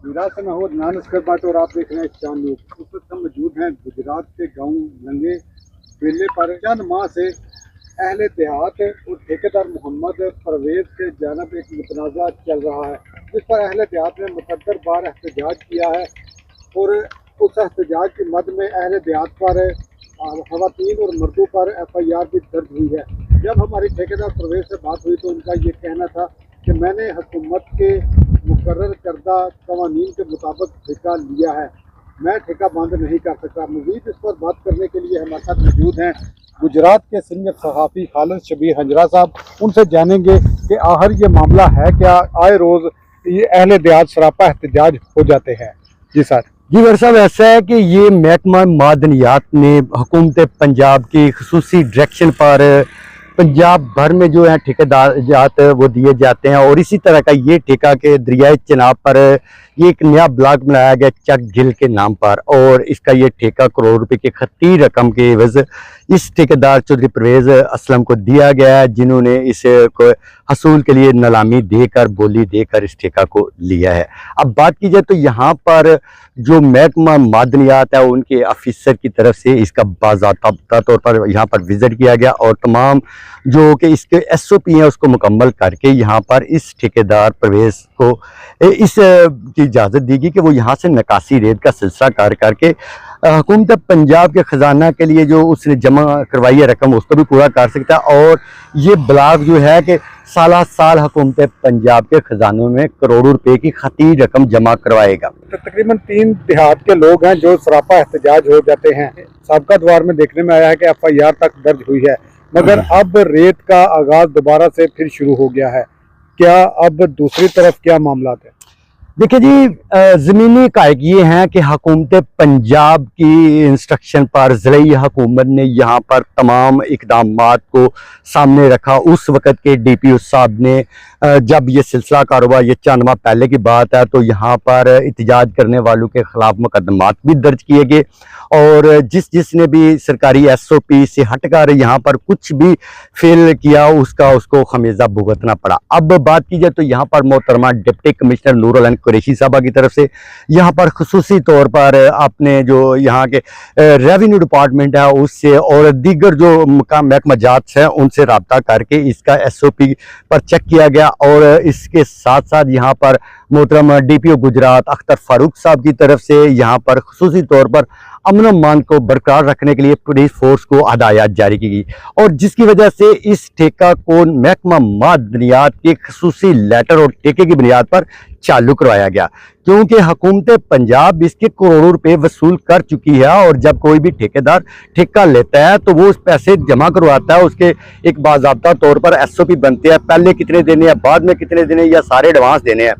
गुजरात से मैं हूँ अदनान अस्कर भट्ट और आप देख रहे हैं चांद न्यूज़। इस वक्त हम मौजूद हैं गुजरात के गांव लंगे मेले पर। चंद माह से अहले देहात और ठेकेदार मोहम्मद परवेज के जानब एक मुतनाज़ा चल रहा है, जिस पर अहले देहात ने मुतअद्दिद बार एहतजाज किया है और उस एहतजाज की मद में अहले देहात पर ख़वातीन और मर्दों पर FIR भी दर्ज हुई है। जब हमारी ठेकेदार परवेज से बात हुई तो उनका ये कहना था कि मैंने हुकूमत के मुकर्रर करदा कवानीन के मुताबिक ठेका लिया है, मैं ठेका बंद नहीं कर सकता। मज़ीद इस पर बात करने के लिए हमारे साथ मौजूद हैं गुजरात के सीनियर सहाफ़ी खालिद शबीर हंजरा साहब। उनसे जानेंगे कि आखिर ये मामला है क्या। आए रोज़ ये अहले देहात सरापा एहतजाज हो जाते हैं। जी सर। जी मेरे साहब, ऐसा है कि ये महकमा मादनियात ने हुकूमत पंजाब की खसूसी डायरेक्शन पर पंजाब भर में जो है ठेकेदार वो दिए जाते हैं, और इसी तरह का ये ठेका के दरियाए चिनाब पर ये एक नया ब्लॉक बनाया गया चक झील के नाम पर, और इसका ये ठेका करोड़ रुपए की खती रकम के एवज इस ठेकेदार चौधरी परवेज असलम को दिया गया है, जिन्होंने इस को हसूल के लिए नीलामी देकर बोली देकर इस ठेका को लिया है। अब बात की जाए तो यहाँ पर जो महकमा मादनियात है उनके ऑफिसर की तरफ से इसका बाज़ाब्ता तौर पर यहाँ पर विजिट किया गया, और तमाम जो कि इसके SOP हैं उसको मुकम्मल करके यहाँ पर इस ठेकेदार परवेज को इस की इजाज़त दी गई कि वो यहाँ से निकासी रेत का सिलसिला कार करके हुकूमत पंजाब के ख़जाना के लिए जो उसने जमा करवाई है रकम उसको भी पूरा कर सकता है, और ये ब्लॉक जो है कि साल साल हुकूमत पंजाब के खजानों में करोड़ों रुपए की खती रकम जमा करवाएगा। तो तकरीबन 3 देहात के लोग हैं जो सरापा एहतजाज हो जाते हैं। साबका दौर में देखने में आया है कि FIR तक दर्ज हुई है, मगर अब रेत का आगाज दोबारा से फिर शुरू हो गया है। क्या अब दूसरी तरफ क्या मामला है? देखिए जी, ज़मीनी कायक ये हैं कि हुकूमत पंजाब की इंस्ट्रक्शन पर ज़िली हुकूमत ने यहाँ पर तमाम इकदामात को सामने रखा। उस वक़्त के DPO साहब ने जब ये सिलसिला कारोबार ये चंद माह पहले की बात है, तो यहाँ पर एहतजाज करने वालों के ख़िलाफ़ मुकदमात भी दर्ज किए गए, और जिसने भी सरकारी SOP से हटकर यहाँ पर कुछ भी फेल किया उसको खमेज़ा भुगतना पड़ा। अब बात की जाए तो यहाँ पर मोहतरमा डिप्टी कमिश्नर नूर अल कुरैशी साहबा की तरफ से यहाँ पर खुसूसी तौर पर आपने जो यहाँ के रेवेन्यू डिपार्टमेंट है उससे और दीगर जो महकमा जात है उनसे रब्ता करके इसका SOP पर चेक किया गया, और इसके साथ साथ यहाँ पर मोहतरम DPO गुजरात अख्तर फारूक साहब की तरफ से यहाँ पर खुसूसी तौर पर अमन अमान को बरकरार रखने के लिए पुलिस फोर्स को हदायत जारी की गई, और जिसकी वजह से इस ठेका को महकमा मादनियात के खसूसी लेटर और ठेके की बुनियाद पर चालू करवाया गया, क्योंकि हुकूमत पंजाब इसके करोड़ों रुपए वसूल कर चुकी है। और जब कोई भी ठेकेदार ठेका लेता है तो वो उस पैसे जमा करवाता है, उसके एक बाज़ाब्ता तौर पर SOP बनते हैं, पहले कितने देने हैं, बाद में कितने देने या सारे एडवांस देने हैं।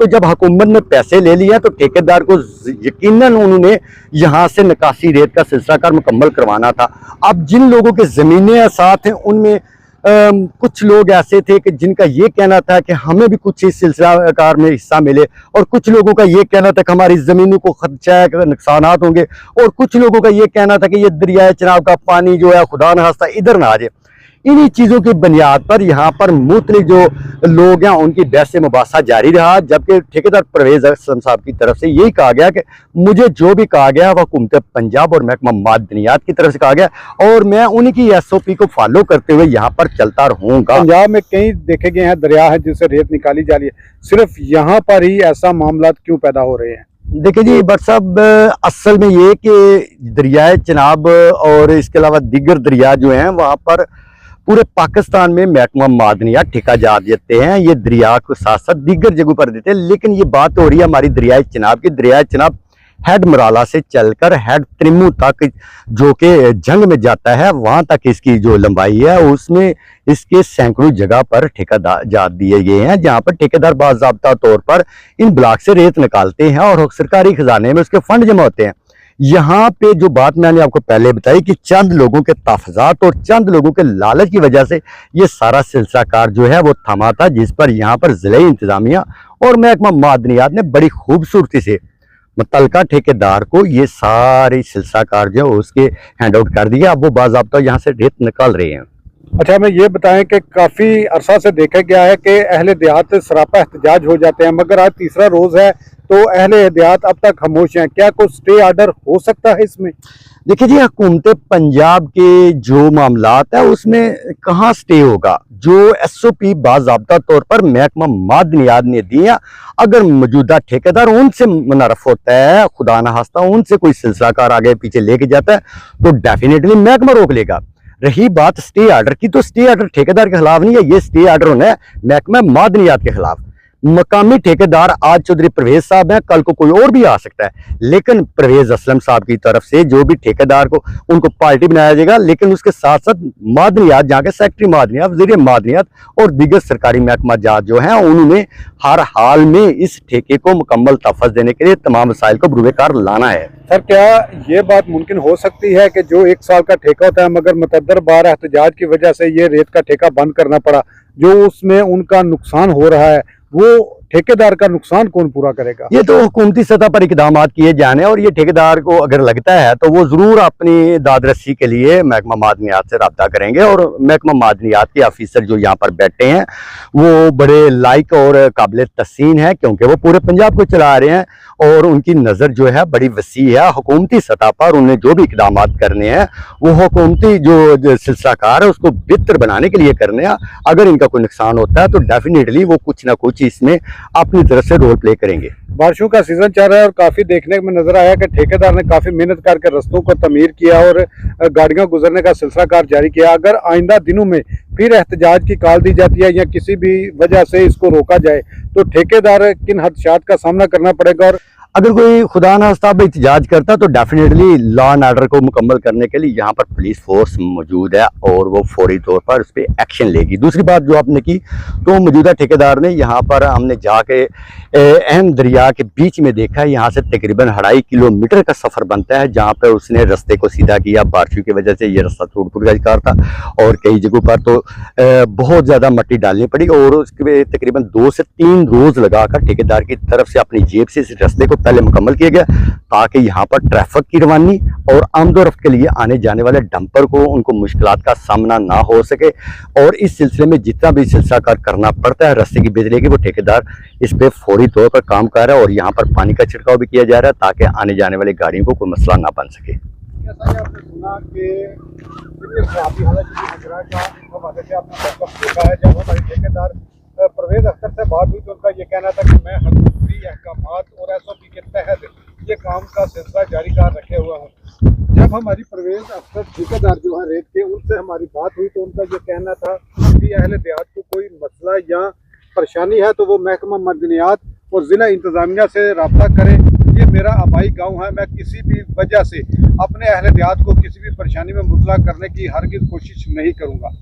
तो जब हुकूमत ने पैसे ले लिए तो ठेकेदार को यकीनन उन्होंने यहाँ से निकासी रेत का सिलसिला कार मुकम्मल करवाना था। अब जिन लोगों के ज़मीनें साथ हैं उनमें कुछ लोग ऐसे थे कि जिनका ये कहना था कि हमें भी कुछ इस सिलसिला कार में हिस्सा मिले, और कुछ लोगों का ये कहना था कि हमारी ज़मीनों को खदशा है, नुकसानात होंगे, और कुछ लोगों का ये कहना था कि ये दरियाए चिनाब का पानी जो है खुदा न खास्ता इधर ना आ जाए। इन्हीं चीज़ों की बुनियाद पर यहाँ पर मुख्तलिफ जो लोग हैं उनकी बहस मुबासा जारी रहा, जबकि ठेकेदार परवेज असलम साहब की तरफ से यही कहा गया कि मुझे जो भी कहा गया वह हुकूमत पंजाब और महकमा मादनियात की तरफ से कहा गया, और मैं उनकी SOP को फॉलो करते हुए यहाँ पर चलता रहूँगा। पंजाब में कई देखे गए हैं दरिया है जिससे रेत निकाली जा रही है, सिर्फ यहाँ पर ही ऐसा मामला क्यों पैदा हो रहे हैं? देखिए जी भट्ट साहब, असल में ये कि दरियाए चिनाब और इसके अलावा दीगर दरिया जो हैं वहाँ पर पूरे पाकिस्तान में महकमा मादनियात ठेका जा देते हैं, ये दरिया को साथ साथ दीगर जगहों पर देते हैं। लेकिन ये बात हो रही है हमारी दरियाए चिनाब की। दरियाए चिनाब हेड मराला से चलकर हेड त्रिमू तक जो कि जंग में जाता है, वहां तक इसकी जो लंबाई है उसमें इसके सैकड़ों जगह पर ठेकेदार जा दिए गए हैं, जहां पर ठेकेदार बाज़ाब्ता तौर पर इन ब्लॉक से रेत निकालते हैं और सरकारी खजाने में उसके फंड जमा होते हैं। यहाँ पे जो बात मैंने आपको पहले बताई कि चंद लोगों के तहफ़्ज़ात और चंद लोगों के लालच की वजह से ये सारा सिलसिला कार जो है वो थमा था, जिस पर यहाँ पर ज़िले इंतज़ामिया और महकमा मादनियात ने बड़ी खूबसूरती से मुतल्लिका ठेकेदार को ये सारी सिलसिला कार जो है उसके हैंड आउट कर दिया। अब वो बाज़ाब्ता यहाँ से रेत निकाल रहे हैं। अच्छा, हमें ये बताएं कि काफ़ी अरसा से देखा गया है कि अहले देहात सरापा एहतजाज हो जाते हैं, मगर आज तीसरा रोज़ है तो अहले हदायत अब तक खामोश हैं, क्या कोई स्टे ऑर्डर हो सकता है इसमें? देखिए जी, हुकूमत पंजाब के जो मामलात है उसमें कहाँ स्टे होगा। जो SOP बाज़ाब्ता तौर पर महकमा मादनियात ने दिया, अगर मौजूदा ठेकेदार उनसे मुनारफ होता है, खुदा न खास्ता उनसे कोई सिलसिलाकार आगे पीछे लेके जाता है, तो डेफिनेटली महकमा रोक लेगा। रही बात स्टे ऑर्डर की, तो स्टे ऑर्डर ठेकेदार के खिलाफ नहीं है, ये स्टे ऑर्डर होना है महकमा मादनियात के खिलाफ। मकामी ठेकेदार आज चौधरी परवेज साहब हैं, कल को कोई और भी आ सकता है, लेकिन परवेज असलम साहब की तरफ से जो भी ठेकेदार को उनको पार्टी बनाया जाएगा, लेकिन उसके साथ साथ मादनियात, जहाँ के सेक्रेटरी मादनियात, वज़ीर मादनियात और दीगर सरकारी महकमा जात जो हैं, उन्होंने हर हाल में इस ठेके को मुकम्मल तहफ़्फ़ुज़ देने के लिए तमाम वसाइल को बुरुएकार लाना है। सर, क्या ये बात मुमकिन हो सकती है कि जो 1 साल का ठेका होता है, मगर मुतअद्दिद बार एहतजाज की वजह से ये रेत का ठेका बंद करना पड़ा, जो उसमें उनका नुकसान हो रहा है, वो ठेकेदार का नुकसान कौन पूरा करेगा? ये तो हुकूमती सतह पर इकदाम किए जाने, और ये ठेकेदार को अगर लगता है तो वो जरूर अपनी दाद रस्सी के लिए महकमा मादनियात से रब्ता करेंगे, और महकमा मादनियात के ऑफिसर जो यहाँ पर बैठे हैं वो बड़े लाइक और काबिल तहसीन है, क्योंकि वो पूरे पंजाब को चला रहे हैं और उनकी नज़र जो है बड़ी वसी है। हुकूमती सतह पर उन्हें जो भी इकदाम करने हैं वो हुकूमती जो सिलसिलाकार है उसको बेहतर बनाने के लिए करने हैं। अगर इनका कोई नुकसान होता है तो डेफिनेटली वो कुछ ना कुछ इसमें अपनी तरफ से रोल प्ले करेंगे। बारिशों का सीजन चल रहा है और काफी देखने में नजर आया कि ठेकेदार ने काफी मेहनत करके रस्तों को तमीर किया और गाड़ियां गुजरने का सिलसिलाकार जारी किया। अगर आइंदा दिनों में फिर एहतजाज की कॉल दी जाती है या किसी भी वजह से इसको रोका जाए, तो ठेकेदार किन हदशात का सामना करना पड़ेगा? और अगर कोई खुदा ना खास्ता एहतजाज करता तो डेफिनेटली लॉ एंड ऑर्डर को मुकम्मल करने के लिए यहाँ पर पुलिस फोर्स मौजूद है और वो फौरी तौर पर उस पर एक्शन लेगी। दूसरी बात जो आपने की, तो मौजूदा ठेकेदार ने यहाँ पर हमने जाके अहम दरिया के बीच में देखा है, यहाँ से तकरीबन 2.5 किलोमीटर का सफ़र बनता है, जहाँ पर उसने रास्ते को सीधा किया। बारिशों की वजह से ये रास्ता टूट का शिकार था और कई जगहों पर तो बहुत ज़्यादा मट्टी डालनी पड़ी, और उसके तकरीबन 2 से 3 रोज़ लगाकर ठेकेदार की तरफ से अपनी जेब से इस रास्ते को पहले मुकम्मल किया गया, ताकि यहाँ पर ट्रैफिक की रवानी और आमदोरफ्त के लिए आने जाने वाले डंपर को उनको मुश्किलात का सामना ना हो सके। और इस सिलसिले में जितना भी सिलसिलाकार करना पड़ता है रास्ते की बेहतरी के, वो ठेकेदार इस पर फौरी तौर पर काम कर रहा है और यहाँ पर पानी का छिड़काव भी किया जा रहा है, ताकि आने जाने वाली गाड़ियों को कोई मसला ना बन सके। जैसा कि आपने सुना कि हालत देखा है, जब हमारे ठेकेदार परवेज अख्तर से बात हुई तो उनका ये कहना था कि मैं हुकूमती अहकामात और SOP के तहत ये काम का सिलसिला जारी कर रखे हुआ हूँ। जब हमारी परवेज अख्तर ठेकेदार जो है रेत के, उनसे हमारी बात हुई तो उनका ये कहना था कि अहले देहात को कोई मसला या परेशानी है तो वो महकमा मादनियात और ज़िला इंतज़ामिया से रब्ता करें। ये मेरा आबाई गाँव है, मैं किसी भी वजह से अपने अहले देहात को किसी भी परेशानी में मुबतला करने की हरगिज़ कोशिश नहीं करूँगा।